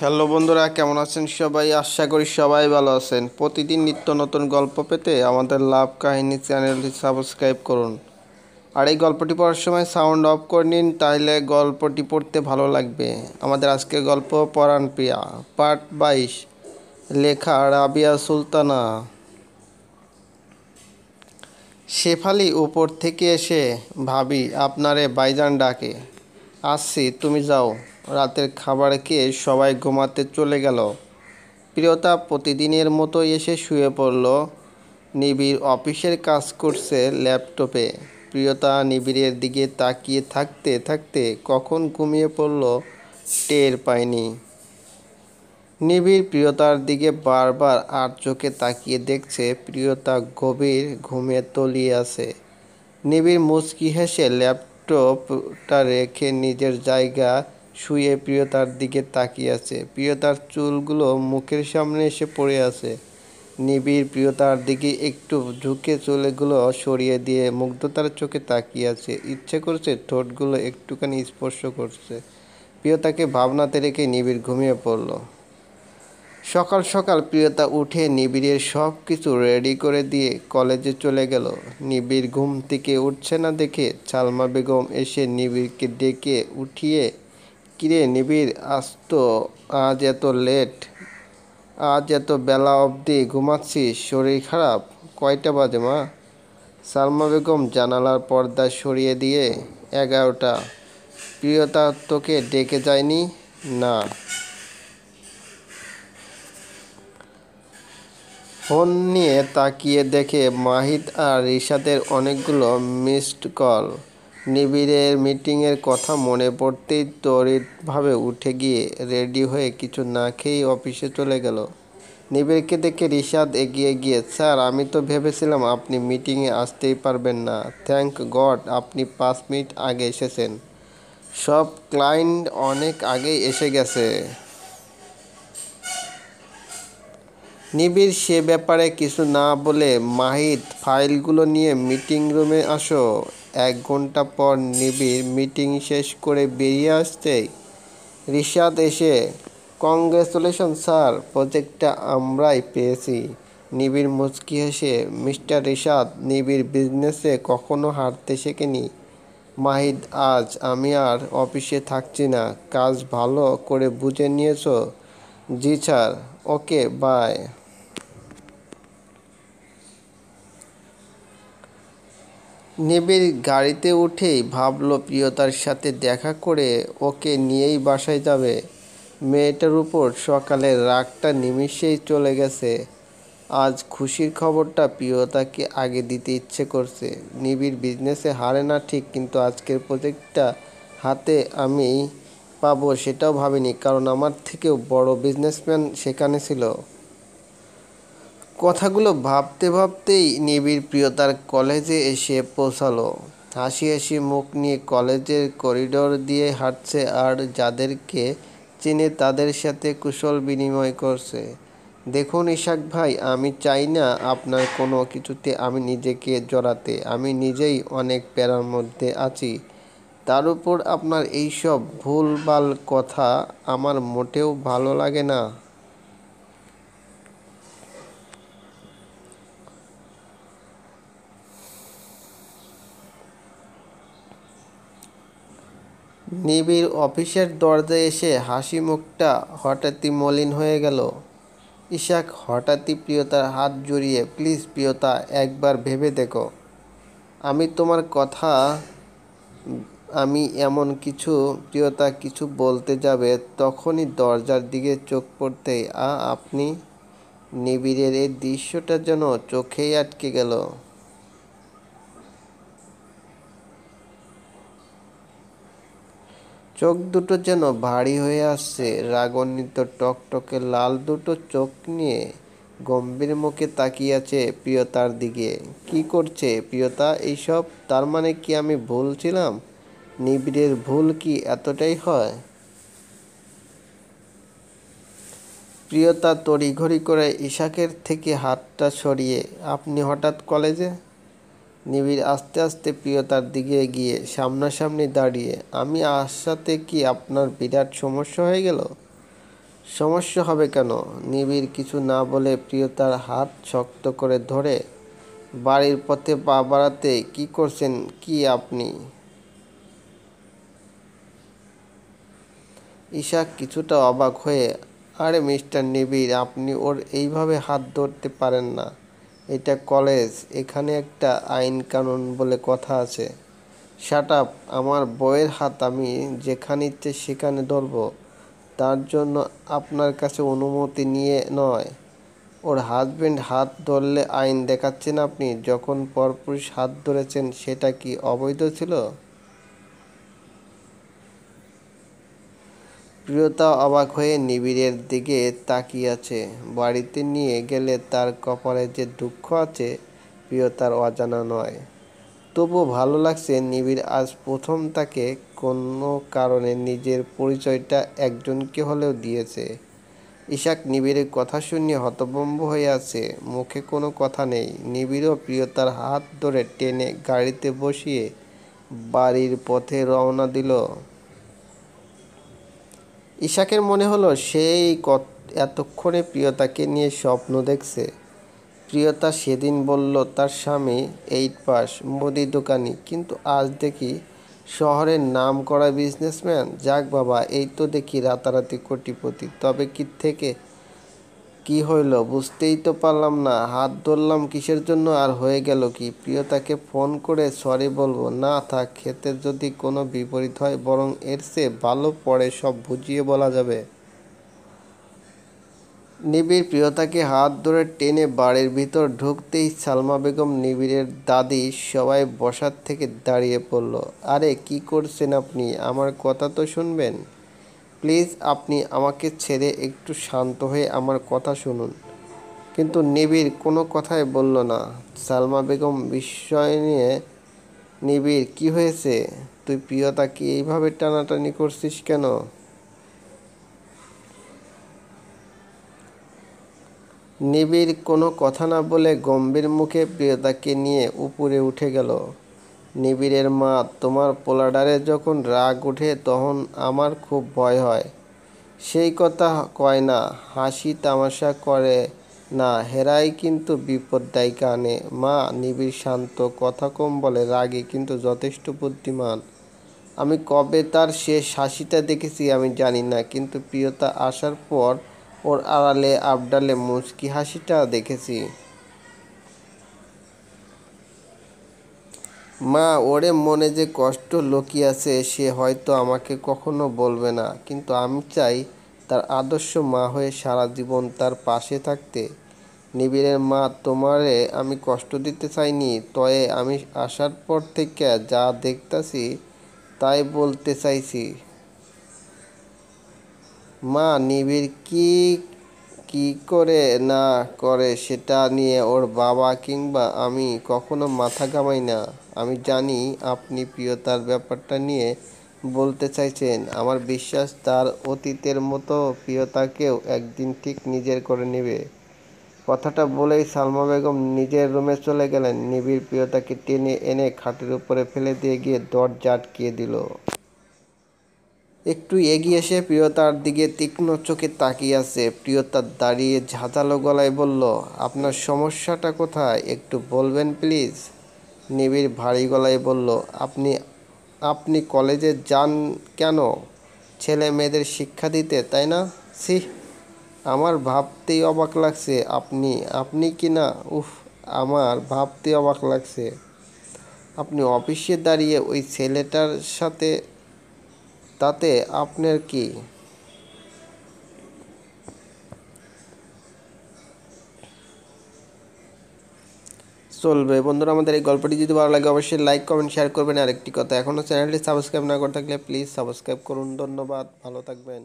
Hello বন্ধুরা, কেমন আছেন সবাই? আশা করি সবাই ভালো আছেন। প্রতিদিন নিত্য নতুন গল্প পেতে আমাদের লাভ কাহিনী চ্যানেলটি সাবস্ক্রাইব করুন। আর এই গল্পটি পড়ার সময় সাউন্ড অফ করে নিন, তাহলে গল্পটি পড়তে ভালো লাগবে। আমাদের আজকের গল্প পরাণ প্রিয়া, পার্ট 22, লেখা রাবিয়া সুলতানা। শেফালি উপর থেকে এসে, ভাবি আপনারে ভাইজান ডাকে। আসছি, তুমি যাও। রাতের খাবার খেয়ে সবাই ঘুমাতে চলে গেল। প্রিয়তা প্রতিদিনের মতো এসে শুয়ে পড়ল। নিবিড় অফিসের কাজ করছে ল্যাপটপে। প্রিয়তা নিবিড়ের দিকে তাকিয়ে থাকতে থাকতে কখন ঘুমিয়ে পড়ল টের পায়নি। নিবিড় প্রিয়তার দিকে বারবার আর চোখে তাকিয়ে দেখছে প্রিয়তা গভীর ঘুমে তলিয়ে আছে। নিবিড় মুচকি হেসে ল্যাপটপটা রেখে নিজের জায়গা শুয়ে প্রিয়তার দিকে তাকিয়ে আছে। প্রিয়তার চুলগুলো মুখের সামনে এসে পড়ে আছে। নিবিড় প্রিয়তার দিকে একটু ঝুঁকে চুলগুলো সরিয়ে দিয়ে মুগ্ধতার চোখে তাকিয়ে আছে। ইচ্ছে করছে ঠোঁটগুলো একটুখানি স্পর্শ করছে। প্রিয়তাকে ভাবনাতে রেখে নিবিড় ঘুমিয়ে পড়ল। সকাল সকাল প্রিয়তা উঠে নিবিড়ের সব কিছু রেডি করে দিয়ে কলেজে চলে গেল। নিবিড় ঘুম থেকে উঠছে না দেখে সালমা বেগম এসে নিবিড়কে ডেকে উঠিয়ে, কিরে নিবিড়, আজ এত লেট, আজ এত বেলা অবধি ঘুমাচ্ছিস? শরীর খারাপ? কয়টা বাজে মা? সালমা বেগম জানালার পর্দা সরিয়ে দিয়ে, 11টা। প্রিয়তা তোকে ডেকে যায়নি? না। ফোন নিয়ে তাকিয়ে দেখে মাহিদ আর রিশাদের অনেকগুলো মিসড কল। নিবিড়ের মিটিংয়ের কথা মনে পড়তেই তড়িৎভাবে উঠে গিয়ে রেডি হয়ে কিছু না খেয়েই অফিসে চলে গেল। নিবিড়কে দেখে রিশাদ এগিয়ে গিয়ে, স্যার, আমি তো ভেবেছিলাম আপনি মিটিংয়ে আসতেই পারবেন না। থ্যাঙ্ক গড আপনি 5 মিনিট আগে এসেছেন। সব ক্লায়েন্ট অনেক আগেই এসে গেছে। নিবিড় সে ব্যাপারে কিছু না বলে, মাহিদ, ফাইলগুলো নিয়ে মিটিং রুমে আসো। 1 ঘন্টা পর নিবিড় মিটিং শেষ করে বেরিয়ে আসতেই রিশাদ এসে, কংগ্রেচুলেশন স্যার, প্রজেক্টটা আমরাই পেয়েছি। নিবিড় মুচকি হেসে, মিস্টার রিশাদ, নিবিড় বিজনেসে কখনো হারতে শেখেনি। মাহিদ, আজ আমি আর অফিসে থাকছি না। কাজ ভালো করে বুঝে নিয়েছো? জি স্যার। Okay, bye. নিবিড় গাড়িতে উঠেই ভাবল প্রিয়তার সাথে দেখা করে ওকে নিয়েই বাসায় যাবে। মেয়েটার উপর সকালের রাগটা নিমিষেই চলে গেছে। আজ খুশির খবরটা প্রিয়তাকে আগে দিতে ইচ্ছে করছে। নিবিড় বিজনেসে হারে না ঠিক, কিন্তু আজকের প্রজেক্টটা হাতে আমি পাবো সেটাও ভাবিনি, কারণ আমার থেকেও বড় বিজনেসম্যান সেখানে ছিল। কথাগুলো ভাবতে ভাবতেই নিবিড় প্রিয়তার কলেজে এসে পৌঁছালো। হাসি হাসি মুখ নিয়ে কলেজের করিডোর দিয়ে হাঁটছে আর যাদেরকে চেনে তাদের সাথে কুশল বিনিময় করছে। দেখুন ইশাক ভাই, আমি চাই না আপনার কোনো কিছুতে আমি নিজেকে জড়াতে। আমি নিজেই অনেক প্যারার মধ্যে আছি। তার উপর আপনার এইসব ভুলভাল কথা আমার মোটেও ভালো লাগে না। নিবিড় অফিসের দরজায় এসে হাসি মুখটা হঠাৎই মলিন হয়ে গেল। ইশাক হঠাৎই প্রিয়তার হাত জড়িয়ে, প্লিজ প্রিয়তা, একবার ভেবে দেখো। আমি তোমার কথা। আমি এমন কিছু। প্রিয়তা কিছু বলতে যাবে, তখনই দরজার দিকে চোখ পড়তেই, আপনি। নিবিড়ের এই দৃশ্যটা যেন চোখেই আটকে গেল। চোখ দুটো যেন ভারী হয়ে আসছে। রাগান্বিত টকটকে লাল দুটো চোখ নিয়ে গম্ভীর মুখে তাকিয়ে আছে প্রিয়তার দিকে। কি করছে প্রিয়তা এইসব? তার মানে কি আমি ভুল ছিলাম? নিবিড়ের ভুল কি এতটাই হয়? প্রিয়তা তড়িঘড়ি করে ইশাকের থেকে হাতটা সরিয়ে, আপনি হঠাৎ কলেজে? নিবিড় আস্তে আস্তে প্রিয়তার দিকে গিয়ে সামনাসামনি দাঁড়িয়ে, আমি আসাতে কি আপনার বিরাট সমস্যা হয়ে গেল? সমস্যা হবে কেন? নিবিড় কিছু না বলে প্রিয়তার হাত শক্ত করে ধরে বাড়ির পথে পা বাড়াতে, কি করছেন কি আপনি? ঈশা কিছুটা অবাক হয়ে, আরে মিস্টার নিবিড়, আপনি ওর এইভাবে হাত ধরতে পারেন না। এটা কলেজ, এখানে একটা আইন কানুন বলে কথা আছে। Shut up. আমার বউয়ের হাত আমি যেখানে ইচ্ছে সেখানে ধরবো, তার জন্য আপনার কাছে অনুমতি নিয়ে নয়। ওর হাজবেন্ড হাত ধরলে আইন দেখাচ্ছেন আপনি, যখন পরপুরুষ হাত ধরেছেন সেটা কি অবৈধ ছিল? প্রিয়তা অবাক হয়ে নিবিড়ের দিকে তাকিয়ে আছে। বাড়িতে নিয়ে গেলে তার কপালে যে দুঃখ আছে প্রিয়তার অজানা নয়। তবুও ভালো লাগছে নিবিড় আজ প্রথম তাকে কোনো কারণে নিজের পরিচয়টা একজনকে হলেও দিয়েছে। ইশাক নিবিড়ের কথা শুনিয়ে হতভম্ব হয়ে আছে, মুখে কোনো কথা নেই। নিবিড়ও প্রিয়তার হাত ধরে টেনে গাড়িতে বসিয়ে বাড়ির পথে রওনা দিল। ইশাকের মনে হলো সেই এতক্ষণে প্রিয়তাকে নিয়ে স্বপ্ন দেখছে। প্রিয়তা সেদিন বলল তার স্বামী 8 পাস, মুদি দোকানি, কিন্তু আজ দেখি শহরের নাম করা বিজনেসম্যান। যাক বাবা, এই তো দেখি রাতারাতি কোটিপতি। তবে কি থেকে কি হইল বুঝতেই তো পারলাম না। হাত ধরলাম কিসের জন্য আর হয়ে গেল কি? প্রিয়তাকে ফোন করে সরি বলবো? না থাক, খেতে যদি কোনো বিপরীত হয় বরং এর চেয়ে ভালো পরে সব বুঝিয়ে বলা যাবে। নিবিড় প্রিয়তাকে হাত ধরে টেনে বাড়ির ভিতর ঢুকতেই সালমা বেগম, নিবিড়ের দাদি সবাই বসার থেকে দাঁড়িয়ে পড়ল। আরে কি করছেন আপনি? আমার কথা তো শুনবেন। প্লিজ আপনি আমাকে ছেড়ে একটু শান্ত হয়ে আমার কথা শুনুন। কিন্তু নিবিড় কোনো কথাই বলল না। সালমা বেগম বিস্ময় নিয়ে, নিবিড় কি হয়েছে? তুই প্রিয়তাকে এইভাবে টানাটানি করছিস কেন? নিবিড় কোনো কথা না বলে গম্ভীর মুখে প্রিয়তাকে নিয়ে উপরে উঠে গেল। নিবিড়ের মা, তোমার পোলাডারে যখন রাগ ওঠে তখন আমার খুব ভয় হয়। সেই কথা কয় না, হাসি তামাশা করে না, হেরাই কিন্তু বিপদ ডাইকা আনে। মা, নিবিড় শান্ত, কথা কম বলে, রাগে কিন্তু যথেষ্ট বুদ্ধিমান। আমি কবে তার শেষ হাসিটা দেখেছি আমি জানি না, কিন্তু প্রিয়তা আসার পর ওর আড়ালে আবডালে মুচকি হাসিটা দেখেছি। মা, ওরে মনে যে কষ্ট লুকিয়ে আছে সে হয়তো আমাকে কখনো বলবে না, কিন্তু আমি চাই তার আদর্শ মা হয়ে সারা জীবন তার পাশে থাকতে। নিবিড়ের মা, তোমারে আমি কষ্ট দিতে চাইনি, তয়ে আমি আসার পর থেকে যা দেখতাছি তাই বলতে চাইছি। মা, নিবিড় কি কি করে না করে সেটা নিয়ে ওর বাবা কিংবা আমি কখনো মাথা ঘামাই না। আমি জানি আপনি প্রিয়তার ব্যাপারটা নিয়ে বলতে চাইছেন। আমার বিশ্বাস তার অতীতের মতো প্রিয়তাকেও একদিন ঠিক নিজের করে নেবে। কথাটা বলেই সালমা বেগম নিজের রুমে চলে গেলেন। নিবিড় প্রিয়তাকে টেনে এনে খাটের উপরে ফেলে দিয়ে গিয়ে দরজা আটকিয়ে দিল। একটু এগিয়ে এসে প্রিয়তার দিকে তীক্ষ্ণ চোখে তাকিয়ে আছে। প্রিয়তা দাঁড়িয়ে ঝাঁঝালো গলায় বলল, আপনার সমস্যাটা কোথায় একটু বলবেন প্লিজ? নিবিড় ভারী গলায় বলল, আপনি আপনি কলেজে যান কেন? ছেলে মেয়েদের শিক্ষা দিতে, তাই না? ছি, আমার ভাবতেই অবাক লাগছে। আপনি আপনি কি না, উফ, আমার ভাবতেই অবাক লাগছে। আপনি অফিসে দাঁড়িয়ে ওই ছেলেটার সাথে, তাতে আপনার কি? চলবে বন্ধুরা, আমাদের এই গল্পটি যদি ভালো লাগে অবশ্যই লাইক কমেন্ট শেয়ার করবেন। আরেকটি কথা, এখনও চ্যানেলটি সাবস্ক্রাইব না করে থাকলে প্লিজ সাবস্ক্রাইব করুন। ধন্যবাদ, ভালো থাকবেন।